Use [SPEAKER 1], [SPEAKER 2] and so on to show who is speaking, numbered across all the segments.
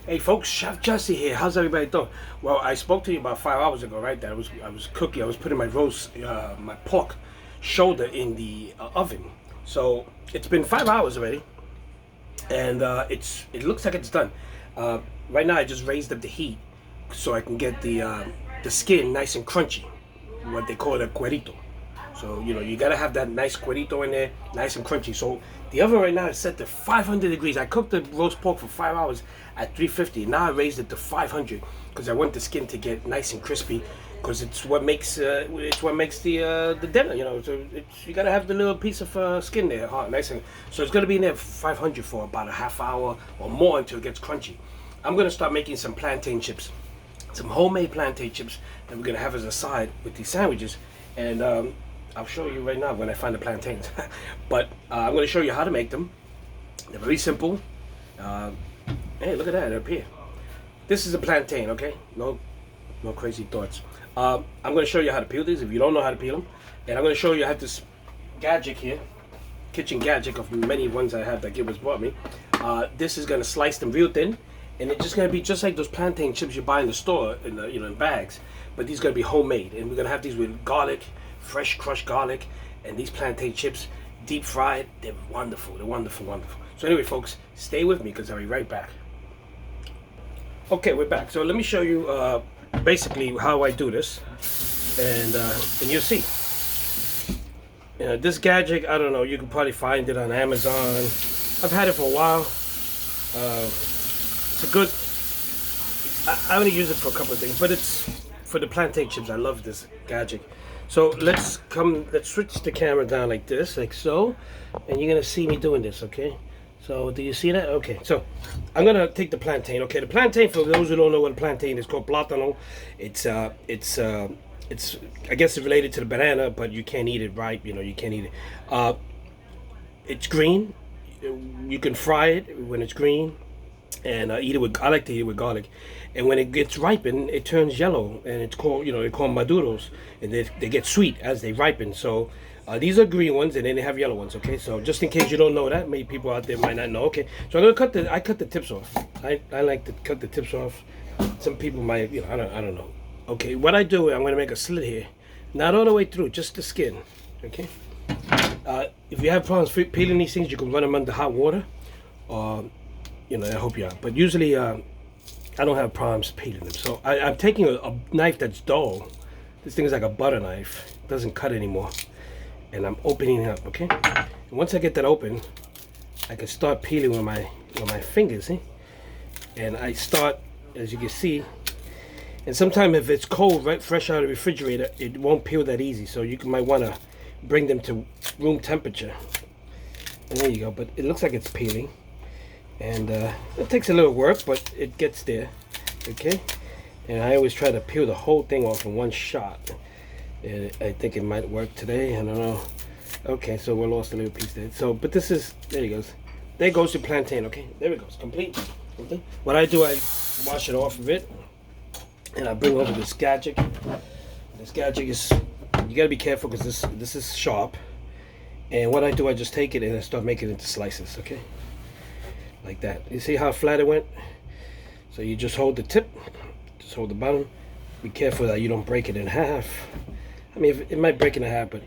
[SPEAKER 1] Hey folks, Chef Jesse here. How's everybody doing? Well, I spoke to you about 5 hours ago, right? That I was cooking. I was putting my pork shoulder in the oven. So it's been 5 hours already, and it looks like it's done. Right now, I just raised up the heat so I can get the skin nice and crunchy, what they call a cuerito. So you gotta have that nice cuerito in there, nice and crunchy. So the oven right now is set to 500 degrees. I cooked the roast pork for 5 hours at 350. Now I raised it to 500 because I want the skin to get nice and crispy. Because it's what makes the dinner. So you gotta have the little piece of skin there, hard, nice and. So it's gonna be in there 500 for about a half hour or more until it gets crunchy. I'm gonna start making some plantain chips, some homemade plantain chips that we're gonna have as a side with these sandwiches, and I'll show you right now when I find the plantains. But I'm going to show you how to make them. They're very simple. Hey, look at that up here. This is a plantain, okay? No crazy thoughts. I'm going to show you how to peel these if you don't know how to peel them. And I'm going to show you I have this gadget here, kitchen gadget of many ones I have that Gilbert's bought me. This is going to slice them real thin, and it's just going to be just like those plantain chips you buy in the store in bags. But these are going to be homemade, and we're going to have these with garlic, fresh crushed garlic, and these plantain chips, deep fried. They're wonderful. They're wonderful, wonderful. So anyway, folks, stay with me because I'll be right back. Okay, we're back. So let me show you basically how I do this, and you'll see. This gadget, I don't know. You can probably find it on Amazon. I've had it for a while. It's a good. I only use it for a couple of things, but it's for the plantain chips. I love this gadget. So let's switch the camera down like this, like so, and you're gonna see me doing this, okay? So do you see that? Okay, so I'm gonna take the plantain. Okay, the plantain, for those who don't know what a plantain is, called plátano. It's I guess it's related to the banana, but you can't eat it ripe. You can't eat it. It's green. You can fry it when it's green, and eat it with. I like to eat it with garlic. And when it gets ripened, it turns yellow, and it's called, they're called maduros, and they get sweet as they ripen. So these are green ones, and then they have yellow ones. Okay, so just in case you don't know that, many people out there might not know. Okay, so I'm gonna cut the tips off. I like to cut the tips off. Some people might, I don't know. Okay, what I do, I'm gonna make a slit here, not all the way through, just the skin. Okay. If you have problems peeling these things, you can run them under hot water, or I hope you are. But usually, I don't have problems peeling them. So I'm taking a knife that's dull. This thing is like a butter knife. It doesn't cut anymore. And I'm opening it up, okay? And once I get that open, I can start peeling with my fingers, see? And I start, as you can see, and sometimes if it's cold, right, fresh out of the refrigerator, it won't peel that easy. So you might want to bring them to room temperature. And there you go. But it looks like it's peeling. And it takes a little work, but it gets there, okay? And I always try to peel the whole thing off in one shot. And I think it might work today, I don't know. Okay, so we lost a little piece there. So, but this is, there it goes. There goes the plantain, okay? There it goes, complete. Okay? What I do, I wash it off of it, and I bring over this gadget. This gadget is, you gotta be careful because this is sharp. And what I do, I just take it and I start making it into slices, okay? Like that. You see how flat it went? So you just hold the tip, just hold the bottom. Be careful that you don't break it in half. I mean, it might break in half, but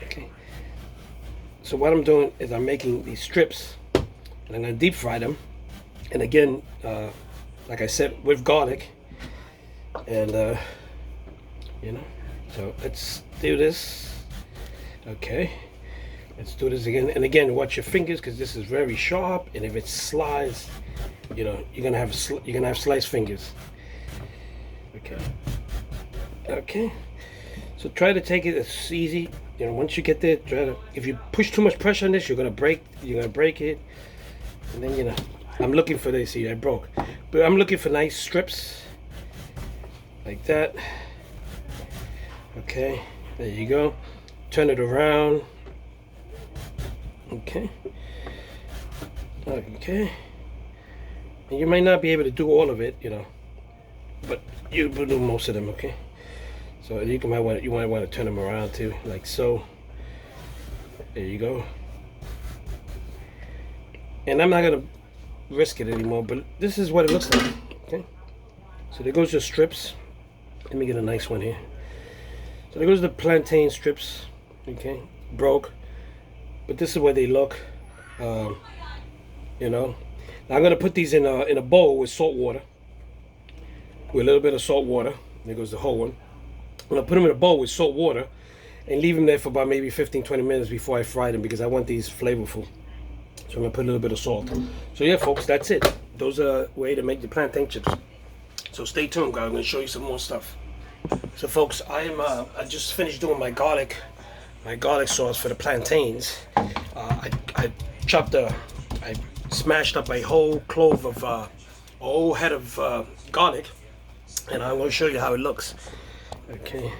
[SPEAKER 1] okay. So what I'm doing is I'm making these strips, and I'm gonna deep fry them. And again, like I said, with garlic. And so let's do this. Okay. Let's do this again. And again, watch your fingers because this is very sharp. And if it slides, you're gonna have sliced fingers. Okay. Okay. So try to take it as easy. Once you get there, if you push too much pressure on this, you're gonna break it. And then I'm looking for this. See, I broke. But I'm looking for nice strips like that. Okay. There you go. Turn it around. Okay. Okay. And you might not be able to do all of it, but you will do most of them, okay? So you might want to turn them around too, like so. There you go. And I'm not gonna risk it anymore, but this is what it looks like. Okay, so there goes the strips. Let me get a nice one here. So there goes the plantain strips. Okay, broke, but this is where they look. You know, now I'm gonna put these in a bowl with salt water, with a little bit of salt water. There goes the whole one. I'm gonna put them in a bowl with salt water and leave them there for about maybe 15-20 minutes before I fry them, because I want these flavorful. So I'm gonna put a little bit of salt. So yeah, folks, that's it. Those are a way to make the plantain chips. So stay tuned, guys. I'm gonna show you some more stuff. So folks, I just finished doing my garlic sauce for the plantains. I smashed up a whole clove of a whole head of garlic, and I'm gonna show you how it looks. Okay.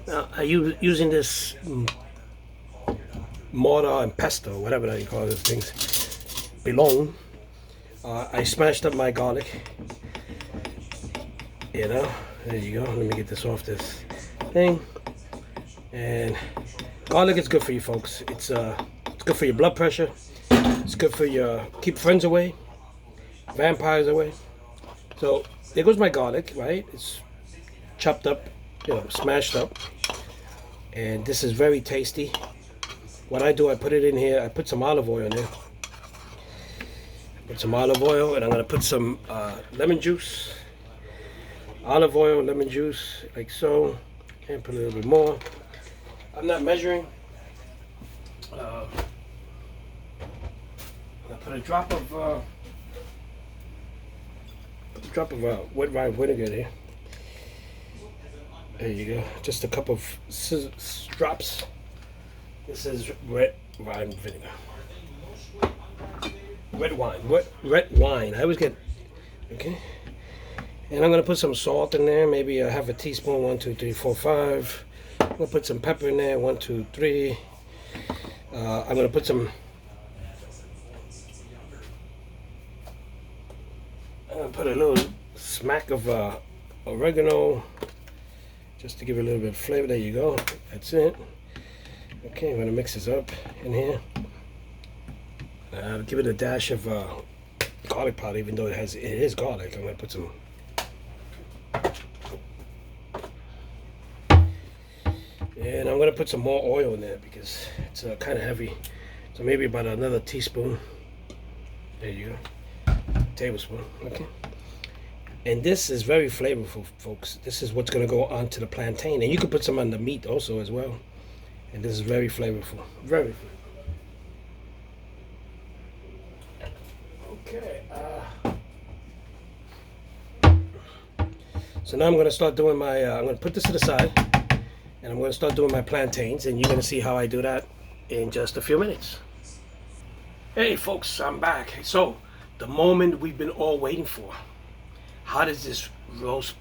[SPEAKER 1] Now I using this mortar and pesto, whatever you call those things, belong. I smashed up my garlic. You know, there you go. Let me get this off this thing. And garlic is good for you, folks. It's good for your blood pressure. It's good for your keep friends away, vampires away. So there goes my garlic, right? It's chopped up, you know, smashed up, and this is very tasty. What I do, I put it in here. I put some olive oil in there. Put some olive oil, and I'm gonna put some lemon juice. Olive oil, lemon juice, like so, and put a little bit more. I'm not measuring. I put a drop of wet wine vinegar there. There you go. Just a couple of drops. This is red wine vinegar. Red wine. I always get, okay. And I'm gonna put some salt in there, maybe a half a teaspoon, 1, 2, 3, 4, 5. I'm gonna put some pepper in there, 1, 2, 3. I'm gonna put some. I'm gonna put a little smack of oregano, just to give it a little bit of flavor. There you go. That's it. Okay, I'm gonna mix this up in here. Give it a dash of garlic powder, even though it is garlic. I'm gonna put some. And I'm gonna put some more oil in there because it's kind of heavy. So maybe about another teaspoon. There you go. Tablespoon. Okay. And this is very flavorful, folks. This is what's gonna go onto the plantain, and you can put some on the meat also as well. And this is very flavorful. Very flavorful. Okay. So now I'm gonna start doing my. I'm gonna put this to the side. And I'm going to start doing my plantains, and you're going to see how I do that in just a few minutes. Hey folks, I'm back. So, the moment we've been all waiting for. How does this roast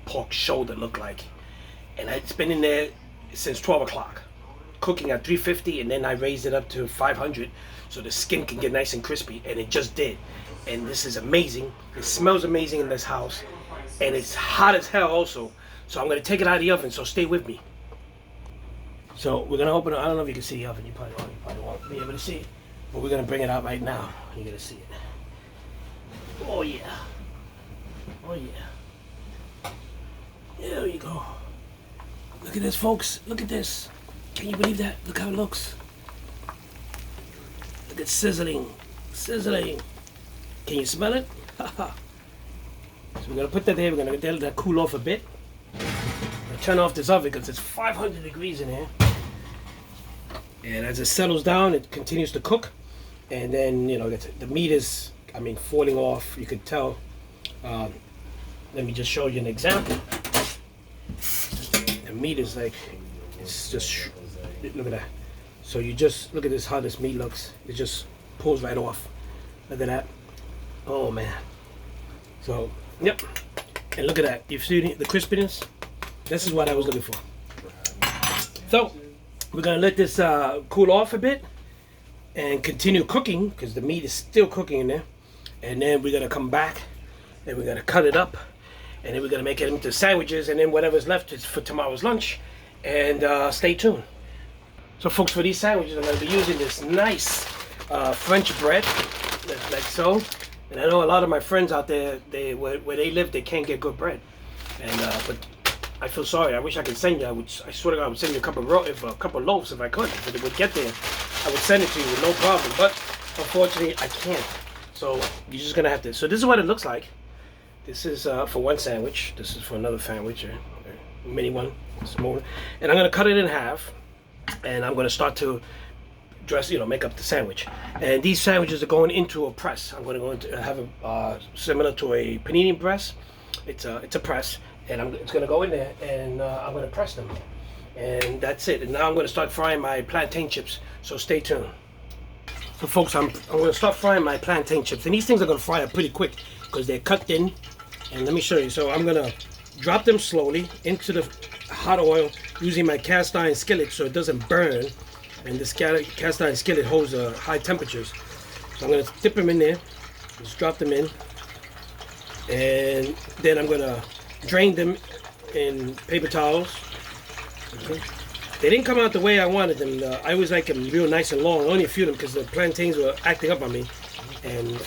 [SPEAKER 1] pork shoulder look like? And it's been in there since 12 o'clock, cooking at 350, and then I raised it up to 500 so the skin can get nice and crispy, and it just did. And this is amazing. It smells amazing in this house, and it's hot as hell also. So I'm going to take it out of the oven, so stay with me. So we're going to open it. I don't know if you can see the oven. You probably won't be able to see it. But we're going to bring it out right now. You're going to see it. Oh, yeah. Oh, yeah. There you go. Look at this, folks. Look at this. Can you believe that? Look how it looks. Look at sizzling. Sizzling. Can you smell it? So we're going to put that there. We're going to let that cool off a bit. Turn off this oven because it's 500 degrees in here, and as it settles down, it continues to cook, and then you know the meat is, falling off. You could tell. Let me just show you an example. The meat is like, it's just, look at that. So you just look at this, how this meat looks. It just pulls right off. Look at that. Oh man. So yep, and look at that. You see the crispiness? This is what I was looking for. So we're gonna let this cool off a bit and continue cooking because the meat is still cooking in there. And then we're gonna come back and we're gonna cut it up, and then we're gonna make it into sandwiches, and then whatever's left is for tomorrow's lunch. And stay tuned. So folks, for these sandwiches, I'm gonna be using this nice French bread, like so. And I know a lot of my friends out there, where they live, they can't get good bread. And but I feel sorry. I wish I could send you. I swear to God, I would send you a couple of loaves if I could. If it would get there, I would send it to you with no problem. But unfortunately, I can't. So you're just gonna have to. So this is what it looks like. This is for one sandwich. This is for another sandwich, a mini one, small. And I'm gonna cut it in half, and I'm gonna start to make up the sandwich. And these sandwiches are going into a press. I'm gonna go into have a similar to a panini press. It's a press, and it's gonna go in there, and I'm gonna press them, and that's it. And now I'm gonna start frying my plantain chips. So stay tuned. So folks, I'm gonna start frying my plantain chips, and these things are gonna fry up pretty quick because they're cut thin. And let me show you. So I'm gonna drop them slowly into the hot oil using my cast iron skillet so it doesn't burn. And this cast iron skillet holds high temperatures. So I'm gonna dip them in there, just drop them in, and then I'm gonna drain them in paper towels. Okay. They didn't come out the way I wanted them. I always like them real nice and long. Only a few of them because the plantains were acting up on me, and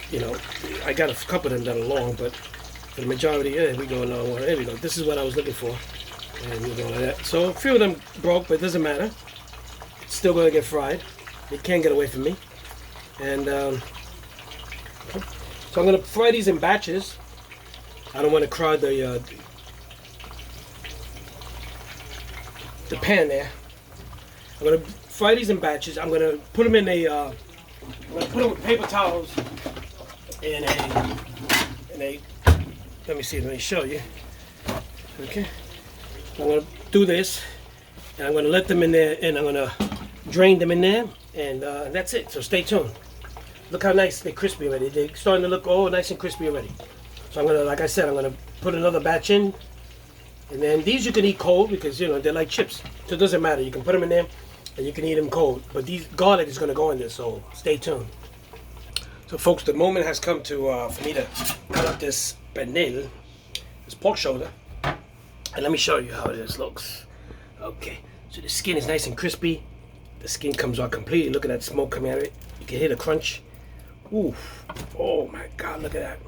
[SPEAKER 1] I got a couple of them that are long, but for the majority, we go long one. There we go. This is what I was looking for, and we're going like that. So a few of them broke, but it doesn't matter. It's still gonna get fried. They can't get away from me. And so I'm gonna fry these in batches. I don't want to crowd the pan there. I'm gonna fry these in batches. I'm gonna put them in I'm gonna put them with paper towels in a. Let me see. Let me show you. Okay. I'm gonna do this, and I'm gonna let them in there, and I'm gonna drain them in there, and that's it. So stay tuned. Look how nice they're crispy already. They're starting to look all nice and crispy already. So I'm gonna, like I said, I'm gonna put another batch in, and then these you can eat cold because they're like chips. So it doesn't matter. You can put them in there, and you can eat them cold. But these garlic is gonna go in there. So stay tuned. So folks, the moment has come to for me to cut up this pernil, this pork shoulder, and let me show you how this looks. Okay, so the skin is nice and crispy. The skin comes out completely. Look at that smoke coming out of it. You can hear the crunch. Ooh, oh my God! Look at that.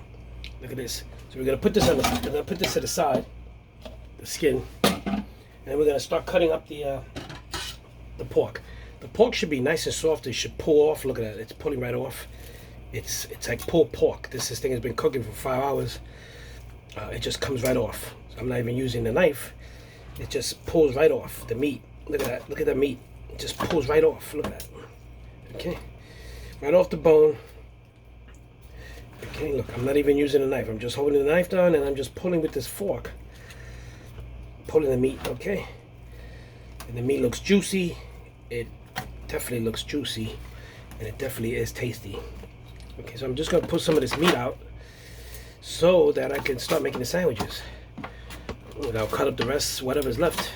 [SPEAKER 1] Look at this. So we're gonna put this to the side, the skin, and then we're gonna start cutting up the pork. The pork should be nice and soft. It should pull off. Look at that. It's pulling right off. It's like pulled pork. This thing has been cooking for 5 hours. It just comes right off. So I'm not even using the knife. It just pulls right off the meat. Look at that. Look at that meat. It just pulls right off. Look at that. Okay, right off the bone. Okay, look. I'm not even using a knife. I'm just holding the knife down and I'm just pulling with this fork. Pulling the meat. Okay, and the meat looks juicy. It definitely looks juicy, and it definitely is tasty. Okay, so I'm just gonna put some of this meat out so that I can start making the sandwiches. And I'll cut up the rest, whatever's left,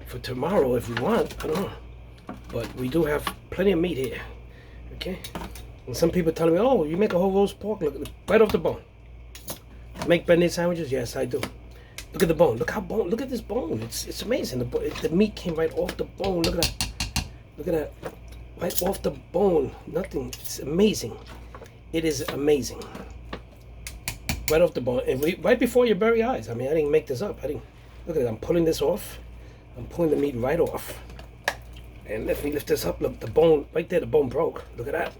[SPEAKER 1] for tomorrow if we want. I don't know, but we do have plenty of meat here. Okay, and some people telling me, "Oh, you make a whole roast pork, look right off the bone." Make pernil sandwiches? Yes, I do. Look at the bone. Look how bone. Look at this bone. It's amazing. The meat came right off the bone. Look at that. Look at that. Right off the bone. Nothing. It's amazing. It is amazing. Right off the bone, and right before your very eyes. I mean, I didn't make this up. Look at it. I'm pulling this off. I'm pulling the meat right off. And let me lift this up. Look, the bone right there. The bone broke. Look at that.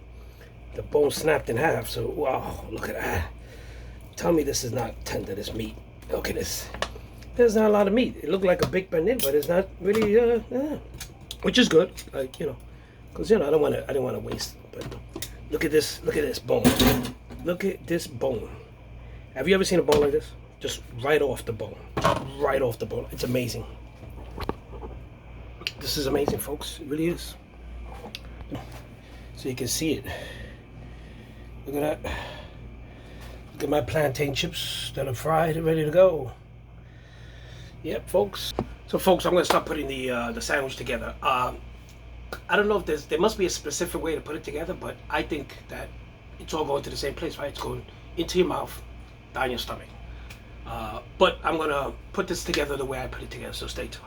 [SPEAKER 1] The bone snapped in half. So wow, look at that. Tell me this is not tender. This meat. Look at this. There's not a lot of meat. It looked like a big pernil, but it's not really. Which is good. Like because I don't want to waste. But look at this. Look at this bone. Look at this bone. Have you ever seen a bone like this? Just right off the bone. Right off the bone. It's amazing. This is amazing, folks. It really is. So you can see it. Look at that. Look at my plantain chips that are fried and ready to go. Yep, folks. So, folks, I'm going to start putting the sandwich together. I don't know if there must be a specific way to put it together, but I think that it's all going to the same place, right? It's going into your mouth, down your stomach. But I'm going to put this together the way I put it together, so stay tuned.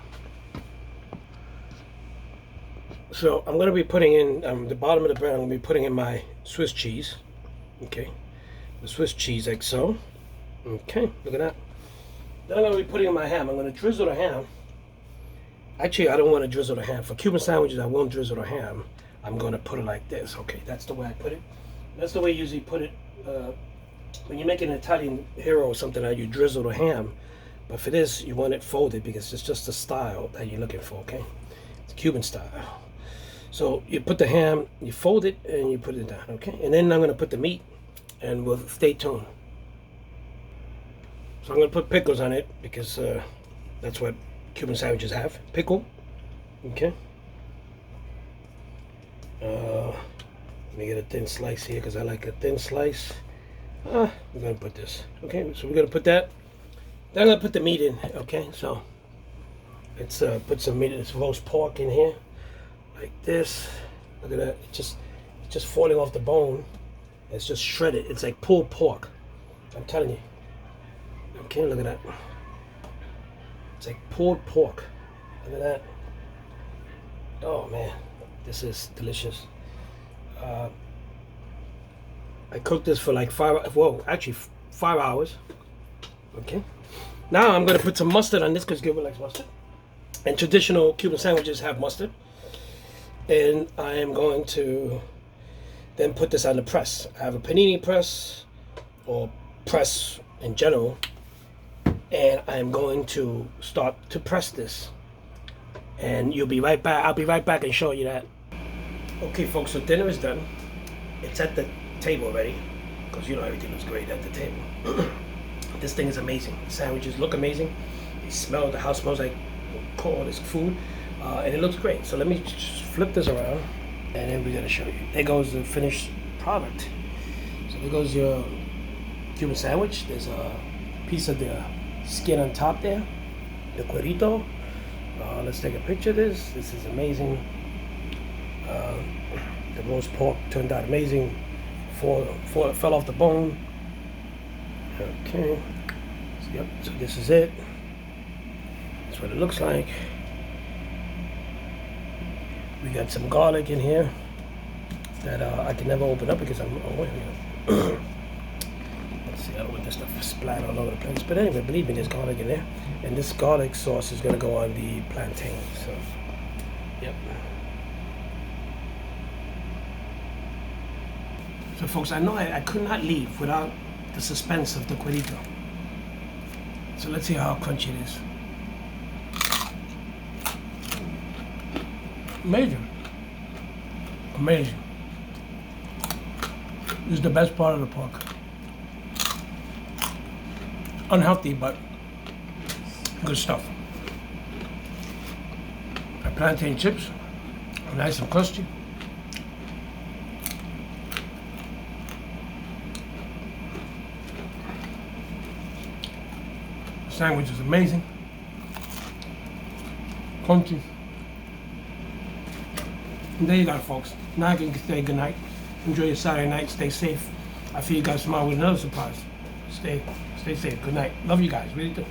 [SPEAKER 1] So I'm going to be putting in the bottom of the bread. I'm going to be putting in my Swiss cheese. Okay, the Swiss cheese like so. Okay, look at that. Then I'm going to be putting in my ham. I'm going to drizzle the ham. Actually, I don't want to drizzle the ham. For Cuban sandwiches, I won't drizzle the ham. I'm going to put it like this. Okay, that's the way I put it. That's the way you usually put it. When you make an Italian hero or something, you drizzle the ham. But for this, you want it folded because it's just the style that you're looking for, okay? It's Cuban style. So you put the ham, you fold it, and you put it down, okay? And then I'm going to put the meat, and we'll stay tuned. So I'm going to put pickles on it because that's what Cuban sandwiches have. Pickle, okay? Let me get a thin slice here because I like a thin slice. We're going to put this, okay? So we're going to put that. Then I'm going to put the meat in, okay? So let's put some meat, this roast pork in here. Like this. Look at that. It's just falling off the bone. It's just shredded. It's like pulled pork. I'm telling you. Okay, look at that. It's like pulled pork. Look at that. Oh man, this is delicious. I cooked this for like 5 hours. Okay. Now I'm gonna put some mustard on this because Gilbert likes mustard. And traditional Cuban sandwiches have mustard. And I am going to then put this on the press. I have a panini press or press in general, and I am going to start to press this. And you'll be right back. I'll be right back and show you that. Okay, folks, so dinner is done. It's at the table already because you know everything looks great at the table. This thing is amazing. The sandwiches look amazing. They smell. The house smells like all this food. And it looks great. So let me just flip this around and then we're gonna show you. There goes the finished product. So there goes your Cuban sandwich. There's a piece of the skin on top there, the cuerito. Let's take a picture of this. This is amazing. The roast pork turned out amazing. It fell off the bone. Okay. So, yep. So this is it. That's what it looks like. We got some garlic in here that I can never open up because I'm away. Let's see, I don't want this stuff splattered all over the place. But anyway, believe me, there's garlic in there. And this garlic sauce is going to go on the plantain. So, yep. So folks, I know I could not leave without the suspense of the cuerito. So let's see how crunchy it is. Amazing. Amazing. This is the best part of the pork. Unhealthy, but good stuff. My plantain chips, nice and crusty. The sandwich is amazing. Crunchy. And there you got it, folks. Now I can say good night. Enjoy your Saturday night. Stay safe. I'll see you guys tomorrow with another surprise. Stay safe. Good night. Love you guys. Really do.